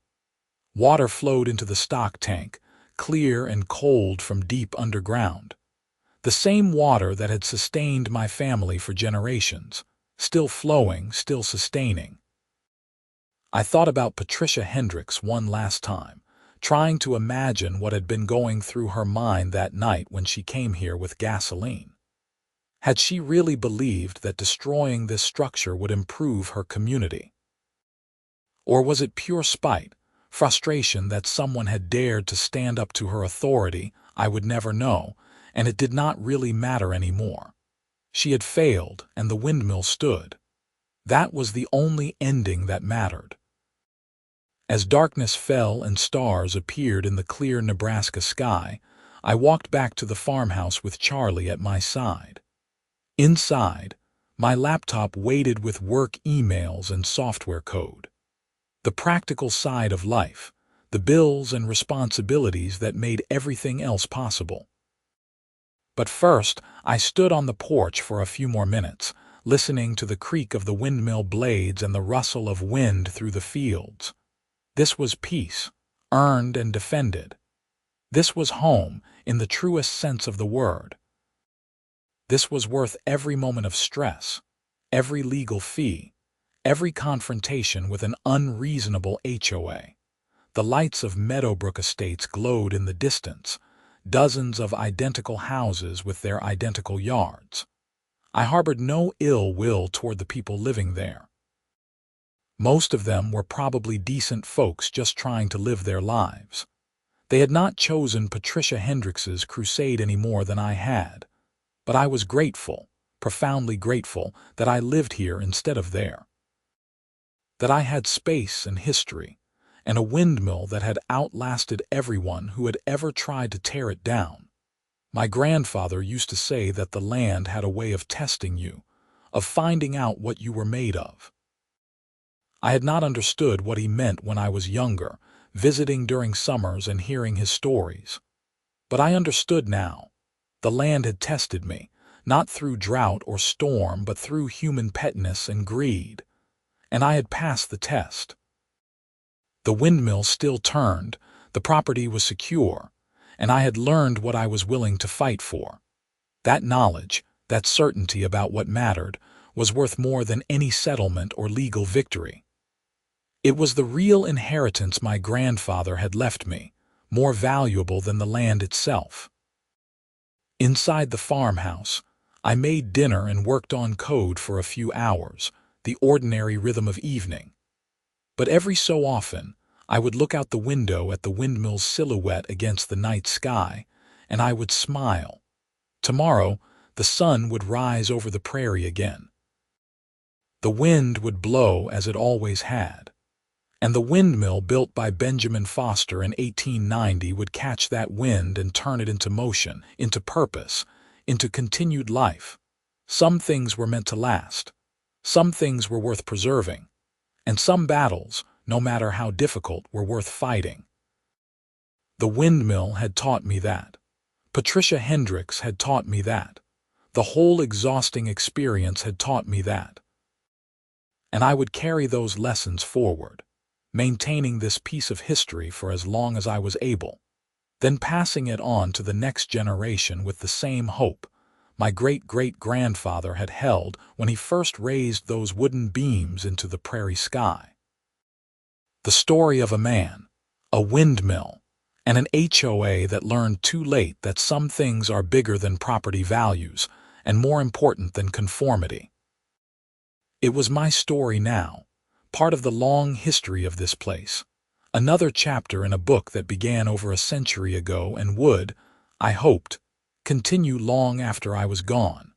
Water flowed into the stock tank, clear and cold from deep underground. The same water that had sustained my family for generations, still flowing, still sustaining. I thought about Patricia Hendricks one last time, trying to imagine what had been going through her mind that night when she came here with gasoline. Had she really believed that destroying this structure would improve her community? Or was it pure spite, frustration that someone had dared to stand up to her authority? I would never know, and it did not really matter anymore. She had failed, and the windmill stood. That was the only ending that mattered. As darkness fell and stars appeared in the clear Nebraska sky, I walked back to the farmhouse with Charlie at my side. Inside, my laptop waited with work emails and software code. The practical side of life, the bills and responsibilities that made everything else possible. But first, I stood on the porch for a few more minutes, listening to the creak of the windmill blades and the rustle of wind through the fields. This was peace, earned and defended. This was home, in the truest sense of the word. This was worth every moment of stress, every legal fee, every confrontation with an unreasonable HOA. The lights of Meadowbrook Estates glowed in the distance, dozens of identical houses with their identical yards. I harbored no ill will toward the people living there. Most of them were probably decent folks just trying to live their lives. They had not chosen Patricia Hendricks's crusade any more than I had. But I was grateful, profoundly grateful, that I lived here instead of there. That I had space and history, and a windmill that had outlasted everyone who had ever tried to tear it down. My grandfather used to say that the land had a way of testing you, of finding out what you were made of. I had not understood what he meant when I was younger, visiting during summers and hearing his stories. But I understood now. The land had tested me, not through drought or storm, but through human pettiness and greed. And I had passed the test. The windmill still turned, the property was secure, and I had learned what I was willing to fight for. That knowledge, that certainty about what mattered, was worth more than any settlement or legal victory. It was the real inheritance my grandfather had left me, more valuable than the land itself. Inside the farmhouse, I made dinner and worked on code for a few hours, the ordinary rhythm of evening. But every so often, I would look out the window at the windmill's silhouette against the night sky, and I would smile. Tomorrow, the sun would rise over the prairie again. The wind would blow as it always had. And the windmill built by Benjamin Foster in 1890 would catch that wind and turn it into motion, into purpose, into continued life. Some things were meant to last. Some things were worth preserving. And some battles, no matter how difficult, were worth fighting. The windmill had taught me that. Patricia Hendricks had taught me that. The whole exhausting experience had taught me that. And I would carry those lessons forward, maintaining this piece of history for as long as I was able, then passing it on to the next generation with the same hope my great-great-grandfather had held when he first raised those wooden beams into the prairie sky. The story of a man, a windmill, and an HOA that learned too late that some things are bigger than property values and more important than conformity. It was my story now, part of the long history of this place, another chapter in a book that began over a century ago and would, I hoped, continue long after I was gone.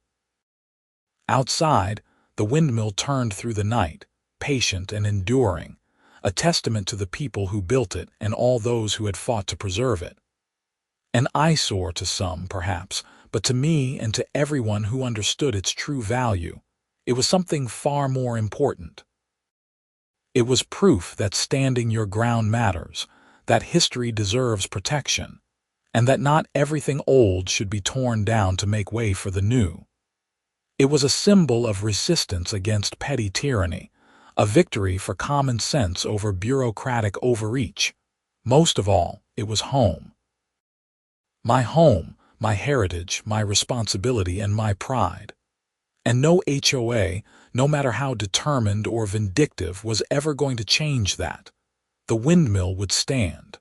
Outside, the windmill turned through the night, patient and enduring, a testament to the people who built it and all those who had fought to preserve it. An eyesore to some, perhaps, but to me and to everyone who understood its true value, it was something far more important. It was proof that standing your ground matters, that history deserves protection, and that not everything old should be torn down to make way for the new. It was a symbol of resistance against petty tyranny, a victory for common sense over bureaucratic overreach. Most of all, it was home. My home, my heritage, my responsibility, and my pride. And no HOA, no matter how determined or vindictive, was ever going to change that. The windmill would stand.